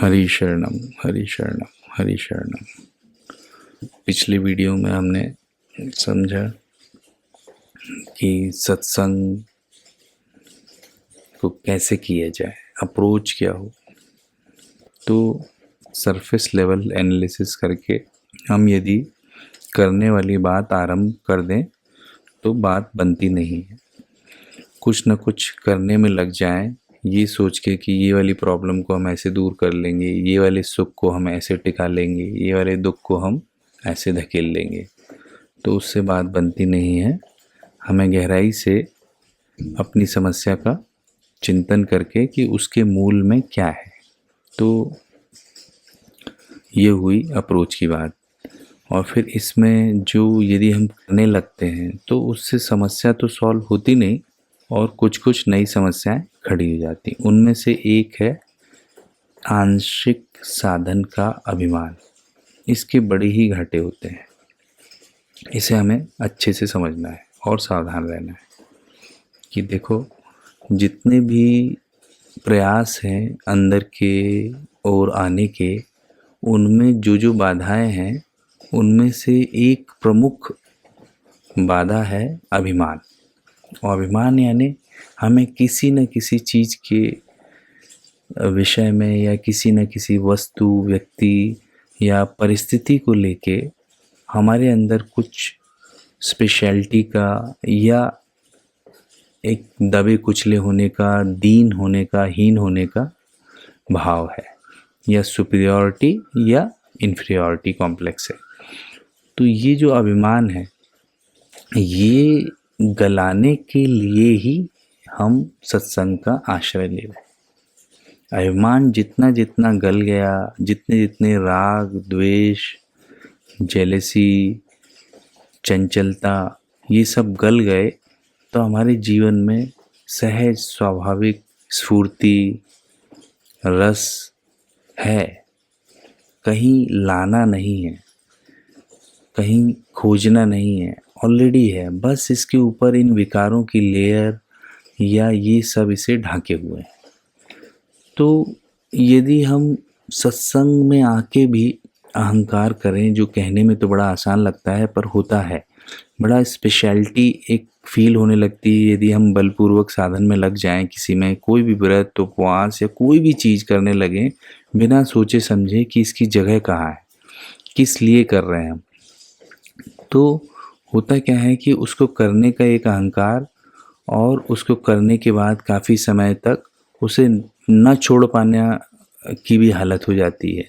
हरि शरणम, हरि शरणम, हरि शरणम। पिछली वीडियो में हमने समझा कि सत्संग को कैसे किया जाए, अप्रोच क्या हो। तो सरफेस लेवल एनालिसिस करके हम यदि करने वाली बात आरंभ कर दें तो बात बनती नहीं है। कुछ न कुछ करने में लग जाएं, ये सोच के कि ये वाली प्रॉब्लम को हम ऐसे दूर कर लेंगे, ये वाले सुख को हम ऐसे टिका लेंगे, ये वाले दुख को हम ऐसे धकेल लेंगे, तो उससे बात बनती नहीं है। हमें गहराई से अपनी समस्या का चिंतन करके कि उसके मूल में क्या है। तो ये हुई अप्रोच की बात। और फिर इसमें जो यदि हम करने लगते हैं तो उससे समस्या तो सॉल्व होती नहीं और कुछ कुछ नई समस्याएं खड़ी हो जाती। उनमें से एक है आंशिक साधन का अभिमान। इसके बड़े ही घाटे होते हैं, इसे हमें अच्छे से समझना है और सावधान रहना है कि देखो, जितने भी प्रयास हैं अंदर के और आने के, उनमें जो जो बाधाएं हैं उनमें से एक प्रमुख बाधा है अभिमान। और अभिमान यानी हमें किसी न किसी चीज़ के विषय में या किसी न किसी वस्तु, व्यक्ति या परिस्थिति को लेके हमारे अंदर कुछ स्पेशलिटी का या एक दबे कुचले होने का, दीन होने का, हीन होने का भाव है, या सुपीरियॉरिटी या इन्फीरियॉरिटी कॉम्प्लेक्स है। तो ये जो अभिमान है, ये गलाने के लिए ही हम सत्संग का आश्रय ले रहे हैं। अभिमान जितना जितना गल गया, जितने जितने राग, द्वेष, जेलसी, चंचलता, ये सब गल गए, तो हमारे जीवन में सहज स्वाभाविक स्फूर्ति, रस है। कहीं लाना नहीं है, कहीं खोजना नहीं है, ऑलरेडी है। बस इसके ऊपर इन विकारों की लेयर या ये सब इसे ढाके हुए हैं। तो यदि हम सत्संग में आके भी अहंकार करें, जो कहने में तो बड़ा आसान लगता है पर होता है, बड़ा स्पेशलिटी एक फील होने लगती है यदि हम बलपूर्वक साधन में लग जाएं, किसी में कोई भी व्रत, उपवास या कोई भी चीज़ करने लगें बिना सोचे समझे कि इसकी जगह कहाँ है, किस लिए कर रहे हैं हम। तो होता क्या है कि उसको करने का एक अहंकार, और उसको करने के बाद काफ़ी समय तक उसे न छोड़ पाने की भी हालत हो जाती है।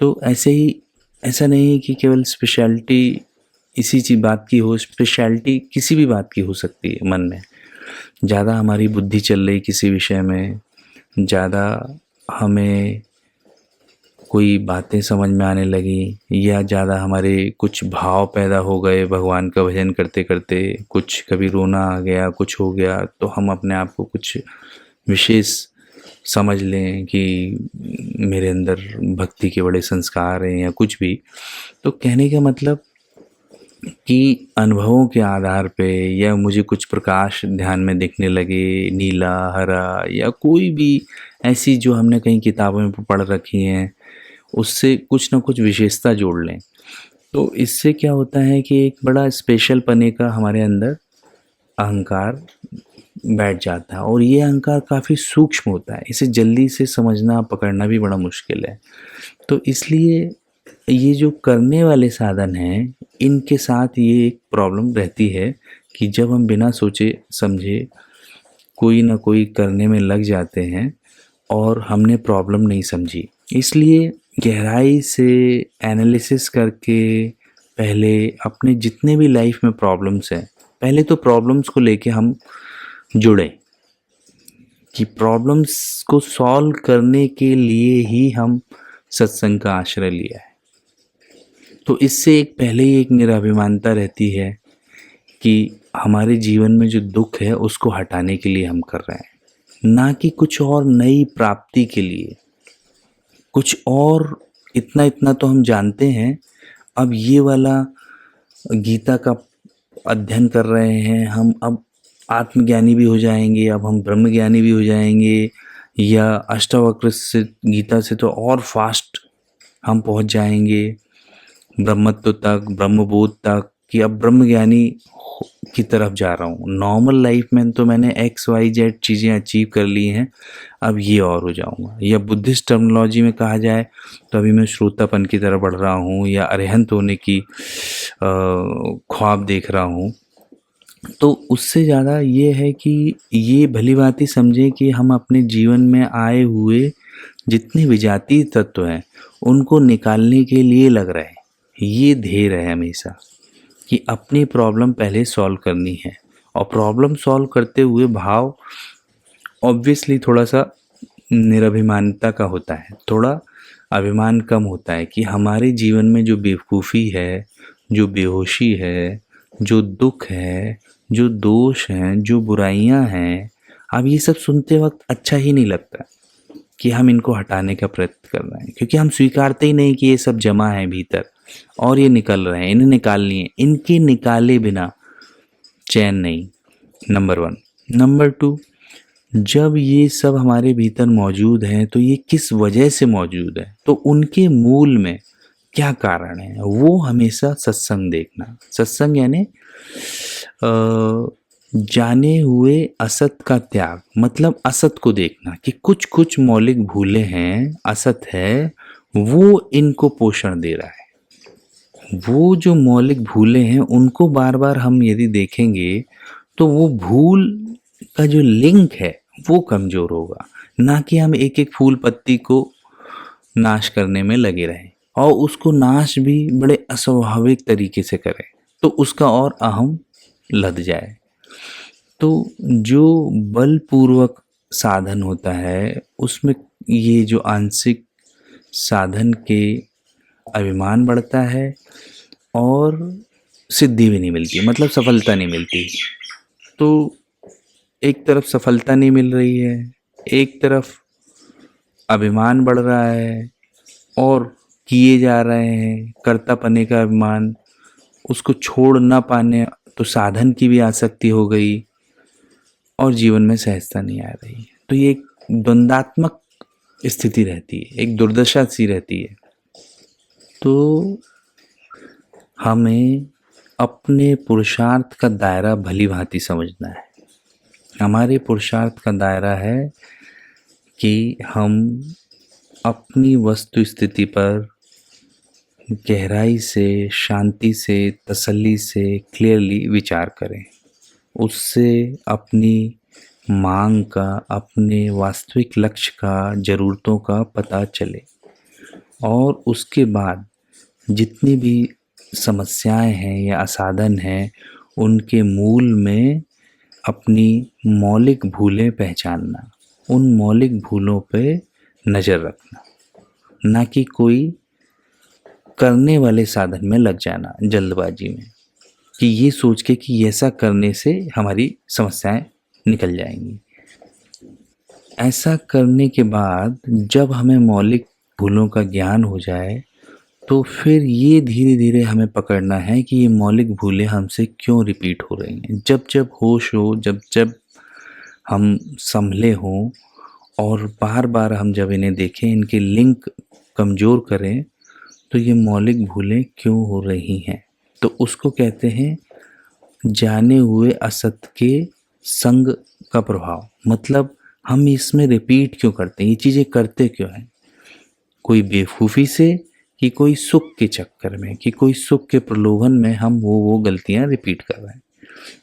तो ऐसे ही, ऐसा नहीं है कि केवल स्पेशलिटी इसी चीज़ बात की हो, स्पेशलिटी किसी भी बात की हो सकती है। मन में ज़्यादा हमारी बुद्धि चल रही किसी विषय में, ज़्यादा हमें कोई बातें समझ में आने लगी, या ज़्यादा हमारे कुछ भाव पैदा हो गए भगवान का भजन करते करते, कुछ कभी रोना आ गया, कुछ हो गया, तो हम अपने आप को कुछ विशेष समझ लें कि मेरे अंदर भक्ति के बड़े संस्कार हैं या कुछ भी। तो कहने का मतलब कि अनुभवों के आधार पे, या मुझे कुछ प्रकाश ध्यान में दिखने लगे, नीला, हरा, या कोई भी ऐसी जो हमने कहीं किताबों में पढ़ रखी हैं, उससे कुछ ना कुछ विशेषता जोड़ लें, तो इससे क्या होता है कि एक बड़ा स्पेशल पने का हमारे अंदर अहंकार बैठ जाता है। और ये अहंकार काफ़ी सूक्ष्म होता है, इसे जल्दी से समझना, पकड़ना भी बड़ा मुश्किल है। तो इसलिए ये जो करने वाले साधन हैं, इनके साथ ये एक प्रॉब्लम रहती है कि जब हम बिना सोचे समझे कोई ना कोई करने में लग जाते हैं और हमने प्रॉब्लम नहीं समझी, इसलिए गहराई से एनालिसिस करके पहले अपने जितने भी लाइफ में प्रॉब्लम्स हैं, पहले तो प्रॉब्लम्स को लेके हम जुड़े कि प्रॉब्लम्स को सॉल्व करने के लिए ही हम सत्संग का आश्रय लिया है। तो इससे एक पहले ही एक निराभिमानता रहती है कि हमारे जीवन में जो दुख है उसको हटाने के लिए हम कर रहे हैं, ना कि कुछ और नई प्राप्ति के लिए। कुछ और इतना इतना तो हम जानते हैं, अब ये वाला गीता का अध्ययन कर रहे हैं हम, अब आत्मज्ञानी भी हो जाएंगे, अब हम ब्रह्मज्ञानी भी हो जाएंगे, या अष्टावक्र से गीता से तो और फास्ट हम पहुंच जाएंगे ब्रह्मत्व तक, ब्रह्मबोध तक, कि अब ब्रह्मज्ञानी की तरफ जा रहा हूँ। नॉर्मल लाइफ में तो मैंने XYZ चीज़ें अचीव कर ली हैं, अब ये और हो जाऊँगा। या बुद्धिस्ट टर्मिनोलॉजी में कहा जाए तो अभी मैं श्रोतापन की तरफ बढ़ रहा हूँ या अरिहंत होने की ख्वाब देख रहा हूँ। तो उससे ज़्यादा ये है कि ये भली भांति समझें कि हम अपने जीवन में आए हुए जितने विजातीय तत्व हैं उनको निकालने के लिए लग रहे हैं। ये ध्येय है हमेशा कि अपनी प्रॉब्लम पहले सॉल्व करनी है, और प्रॉब्लम सॉल्व करते हुए भाव ऑब्वियसली थोड़ा सा निरभिमानता का होता है, थोड़ा अभिमान कम होता है कि हमारे जीवन में जो बेवकूफ़ी है, जो बेहोशी है, जो दुख है, जो दोष हैं, जो बुराइयां हैं, अब ये सब सुनते वक्त अच्छा ही नहीं लगता कि हम इनको हटाने का प्रयत्न कर रहे हैं, क्योंकि हम स्वीकारते ही नहीं कि ये सब जमा है भीतर और ये निकल रहे हैं, इन्हें निकालनी है। इनके निकाले बिना चैन नहीं, नंबर 1। नंबर 2, जब ये सब हमारे भीतर मौजूद हैं तो ये किस वजह से मौजूद है, तो उनके मूल में क्या कारण है, वो हमेशा सत्संग देखना। सत्संग यानी जाने हुए असत का त्याग, मतलब असत को देखना कि कुछ कुछ मौलिक भूले हैं, असत है, वो इनको पोषण दे रहा है। वो जो मौलिक भूले हैं उनको बार बार हम यदि देखेंगे तो वो भूल का जो लिंक है वो कमज़ोर होगा, ना कि हम एक एक फूल पत्ती को नाश करने में लगे रहें और उसको नाश भी बड़े अस्वाभाविक तरीके से करें तो उसका और अहम लद जाए। तो जो बलपूर्वक साधन होता है उसमें ये जो आंशिक साधन के अभिमान बढ़ता है और सिद्धि भी नहीं मिलती, मतलब सफलता नहीं मिलती। तो एक तरफ सफलता नहीं मिल रही है, एक तरफ अभिमान बढ़ रहा है और किए जा रहे हैं, कर्तापने का अभिमान, उसको छोड़ ना पाने तो साधन की भी आसक्ति हो गई और जीवन में सहजता नहीं आ रही। तो ये एक द्वंदात्मक स्थिति रहती है, एक दुर्दशा सी रहती है। तो हमें अपने पुरुषार्थ का दायरा भली भांति समझना है। हमारे पुरुषार्थ का दायरा है कि हम अपनी वस्तु स्थिति पर गहराई से, शांति से, तसल्ली से, क्लियरली विचार करें, उससे अपनी मांग का, अपने वास्तविक लक्ष्य का, ज़रूरतों का पता चले और उसके बाद जितनी भी समस्याएं हैं या असाधन हैं उनके मूल में अपनी मौलिक भूलें पहचानना, उन मौलिक भूलों पे नज़र रखना, ना कि कोई करने वाले साधन में लग जाना जल्दबाजी में कि ये सोच के कि ऐसा करने से हमारी समस्याएं निकल जाएंगी। ऐसा करने के बाद जब हमें मौलिक भूलों का ज्ञान हो जाए तो फिर ये धीरे धीरे हमें पकड़ना है कि ये मौलिक भूलें हमसे क्यों रिपीट हो रही हैं। जब जब होश हो, जब जब हम संभले हों और बार बार हम जब इन्हें देखें, इनके लिंक कमज़ोर करें तो ये मौलिक भूलें क्यों हो रही हैं, तो उसको कहते हैं जाने हुए असत के संग का प्रभाव। मतलब हम इसमें रिपीट क्यों करते हैं, ये चीज़ें करते क्यों हैं, कोई बेवकूफ़ी से कि कोई सुख के चक्कर में, कि कोई सुख के प्रलोभन में हम वो गलतियां रिपीट कर रहे हैं।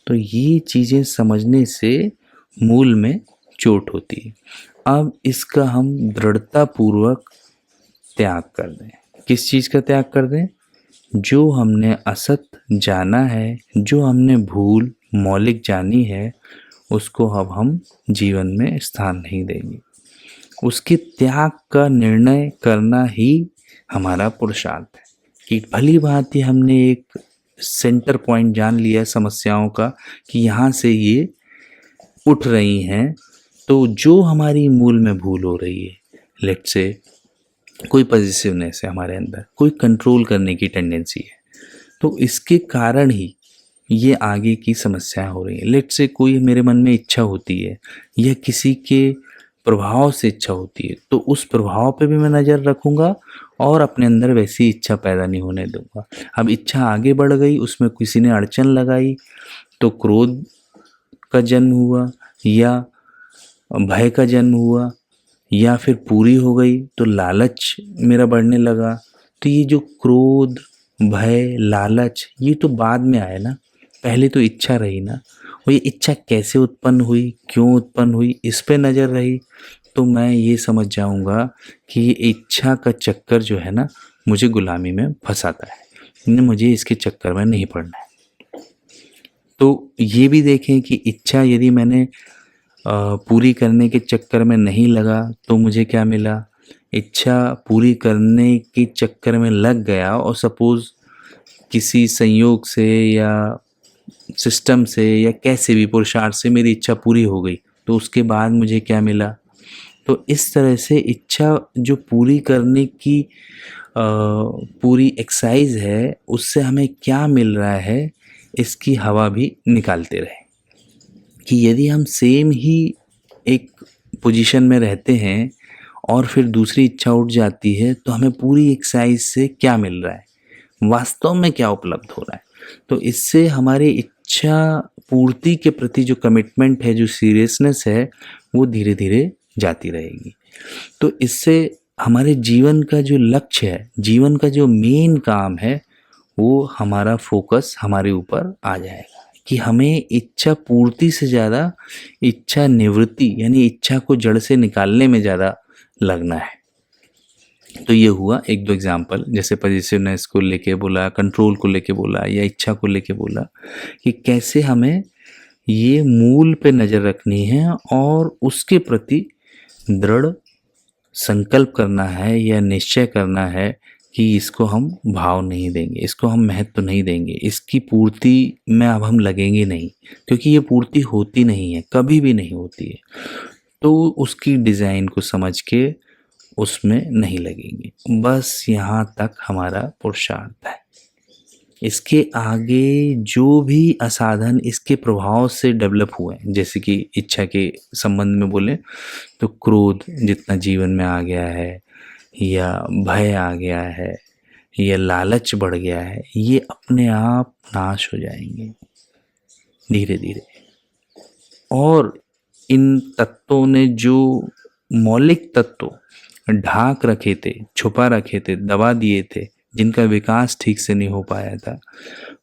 तो ये चीज़ें समझने से मूल में चोट होती है। अब इसका हम दृढ़तापूर्वक त्याग कर दें। किस चीज़ का त्याग कर दें? जो हमने असत जाना है, जो हमने भूल मौलिक जानी है, उसको अब हम जीवन में स्थान नहीं देंगे। उसके त्याग का निर्णय करना ही हमारा पुरुषार्थ है कि भली भांति हमने एक सेंटर पॉइंट जान लिया समस्याओं का कि यहाँ से ये उठ रही हैं, तो जो हमारी मूल में भूल हो रही है, लेट्स से कोई पॉजिटिवनेस है हमारे अंदर, कोई कंट्रोल करने की टेंडेंसी है, तो इसके कारण ही ये आगे की समस्या हो रही है। लेट्स से कोई मेरे मन में इच्छा होती है या किसी के प्रभाव से इच्छा होती है, तो उस प्रभाव पे भी मैं नज़र रखूँगा और अपने अंदर वैसी इच्छा पैदा नहीं होने दूँगा। अब इच्छा आगे बढ़ गई, उसमें किसी ने अड़चन लगाई, तो क्रोध का जन्म हुआ या भय का जन्म हुआ, या फिर पूरी हो गई तो लालच मेरा बढ़ने लगा। तो ये जो क्रोध, भय, लालच, ये तो बाद में आए ना, पहले तो इच्छा रही ना। और ये इच्छा कैसे उत्पन्न हुई, क्यों उत्पन्न हुई, इस पे नज़र रही, तो मैं ये समझ जाऊंगा कि ये इच्छा का चक्कर जो है ना, मुझे गुलामी में फंसाता है, मुझे इसके चक्कर में नहीं पड़ना है। तो ये भी देखें कि इच्छा यदि मैंने पूरी करने के चक्कर में नहीं लगा तो मुझे क्या मिला। इच्छा पूरी करने के चक्कर में लग गया और सपोज़ किसी संयोग से या सिस्टम से या कैसे भी पुरुषार्थ से मेरी इच्छा पूरी हो गई, तो उसके बाद मुझे क्या मिला। तो इस तरह से इच्छा जो पूरी करने की पूरी एक्सरसाइज है, उससे हमें क्या मिल रहा है, इसकी हवा भी निकालते रहे कि यदि हम सेम ही एक पोजीशन में रहते हैं और फिर दूसरी इच्छा उठ जाती है, तो हमें पूरी एक्सरसाइज से क्या मिल रहा है, वास्तव में क्या उपलब्ध हो रहा है। तो इससे हमारी इच्छा पूर्ति के प्रति जो कमिटमेंट है, जो सीरियसनेस है, वो धीरे धीरे जाती रहेगी। तो इससे हमारे जीवन का जो लक्ष्य है, जीवन का जो मेन काम है, वो हमारा फोकस हमारे ऊपर आ जाएगा कि हमें इच्छा पूर्ति से ज़्यादा इच्छा निवृत्ति यानी इच्छा को जड़ से निकालने में ज़्यादा लगना है। तो ये हुआ एक दो एग्जाम्पल, जैसे पॉजिटिवनेस को लेके बोला, कंट्रोल को लेके बोला, या इच्छा को लेके बोला कि कैसे हमें ये मूल पे नज़र रखनी है और उसके प्रति दृढ़ संकल्प करना है या निश्चय करना है कि इसको हम भाव नहीं देंगे, इसको हम महत्व नहीं देंगे, इसकी पूर्ति में अब हम लगेंगे नहीं, क्योंकि ये पूर्ति होती नहीं है, कभी भी नहीं होती है। तो उसकी डिज़ाइन को समझ के उसमें नहीं लगेंगे। बस यहाँ तक हमारा पुरुषार्थ है। इसके आगे जो भी असाधन इसके प्रभाव से डेवलप हुए हैं, जैसे कि इच्छा के संबंध में बोले तो क्रोध जितना जीवन में आ गया है, या भय आ गया है, या लालच बढ़ गया है, ये अपने आप नाश हो जाएंगे धीरे धीरे। और इन तत्वों ने जो मौलिक तत्व ढाक रखे थे, छुपा रखे थे, दबा दिए थे, जिनका विकास ठीक से नहीं हो पाया था,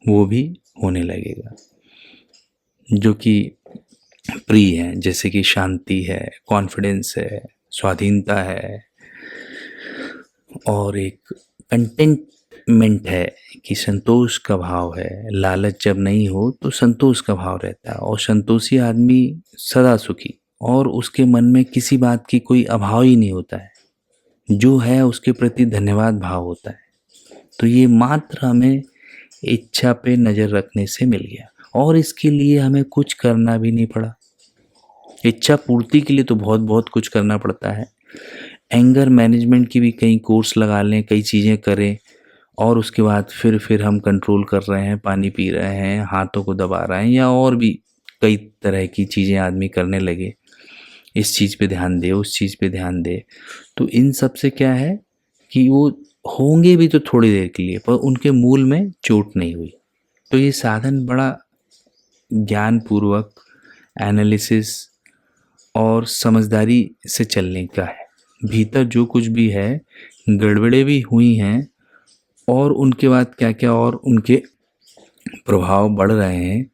वो भी होने लगेगा, जो कि प्रिय है, जैसे कि शांति है, कॉन्फिडेंस है, स्वाधीनता है, और एक कंटेंटमेंट है कि संतोष का भाव है। लालच जब नहीं हो तो संतोष का भाव रहता है, और संतोषी आदमी सदा सुखी, और उसके मन में किसी बात की कोई अभाव ही नहीं होता है, जो है उसके प्रति धन्यवाद भाव होता है। तो ये मात्र हमें इच्छा पे नज़र रखने से मिल गया, और इसके लिए हमें कुछ करना भी नहीं पड़ा। इच्छा पूर्ति के लिए तो बहुत बहुत कुछ करना पड़ता है। एंगर मैनेजमेंट की भी कई कोर्स लगा लें, कई चीज़ें करें, और उसके बाद फिर हम कंट्रोल कर रहे हैं, पानी पी रहे हैं, हाथों को दबा रहे हैं, या और भी कई तरह की चीज़ें आदमी करने लगे, इस चीज़ पे ध्यान दे, उस चीज़ पे ध्यान दे। तो इन सब से क्या है कि वो होंगे भी तो थोड़ी देर के लिए, पर उनके मूल में चोट नहीं हुई। तो ये साधन बड़ा ज्ञानपूर्वक एनालिसिस और समझदारी से चलने का है। भीतर जो कुछ भी है, गड़बड़े भी हुई हैं, और उनके बाद क्या क्या और उनके प्रभाव बढ़ रहे हैं,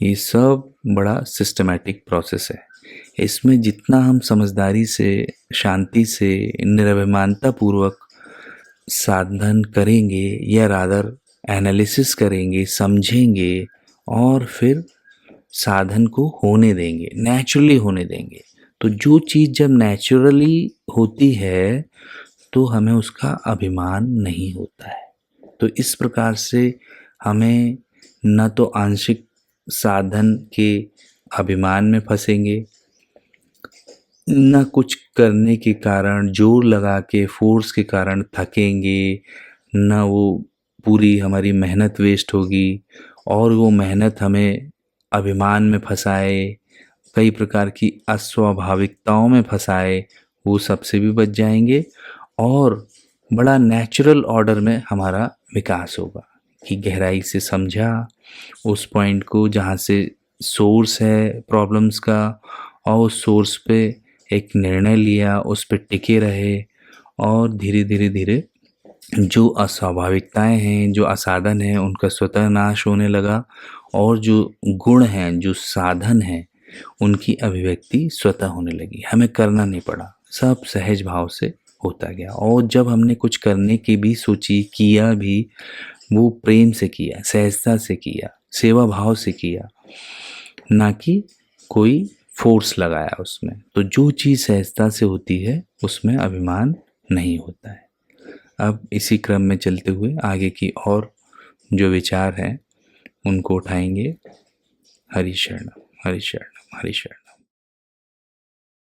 ये सब बड़ा सिस्टमैटिक प्रोसेस है। इसमें जितना हम समझदारी से, शांति से, निरभिमानता पूर्वक साधन करेंगे, या रादर एनालिसिस करेंगे, समझेंगे, और फिर साधन को होने देंगे, नेचुरली होने देंगे, तो जो चीज़ जब नेचुरली होती है तो हमें उसका अभिमान नहीं होता है। तो इस प्रकार से हमें न तो आंशिक साधन के अभिमान में फंसेंगे, न कुछ करने के कारण जोर लगा के फोर्स के कारण थकेंगे, न वो पूरी हमारी मेहनत वेस्ट होगी, और वो मेहनत हमें अभिमान में फंसाए, कई प्रकार की अस्वाभाविकताओं में फंसाए, वो सबसे भी बच जाएंगे और बड़ा नेचुरल ऑर्डर में हमारा विकास होगा कि गहराई से समझा उस पॉइंट को जहाँ से सोर्स है प्रॉब्लम्स का, और उस सोर्स पे एक निर्णय लिया, उस पे टिके रहे और धीरे धीरे धीरे जो अस्वाभाविकताएं हैं, जो असाधन हैं, उनका स्वतः नाश होने लगा और जो गुण हैं, जो साधन हैं, उनकी अभिव्यक्ति स्वतः होने लगी। हमें करना नहीं पड़ा, सब सहज भाव से होता गया। और जब हमने कुछ करने की भी सोची, किया भी, वो प्रेम से किया, सहजता से किया, सेवा भाव से किया, ना कि कोई फोर्स लगाया उसमें। तो जो चीज़ सहजता से होती है उसमें अभिमान नहीं होता है। अब इसी क्रम में चलते हुए आगे की और जो विचार हैं उनको उठाएंगे। हरि शरणम, हरि शरणम, हरि शरणम।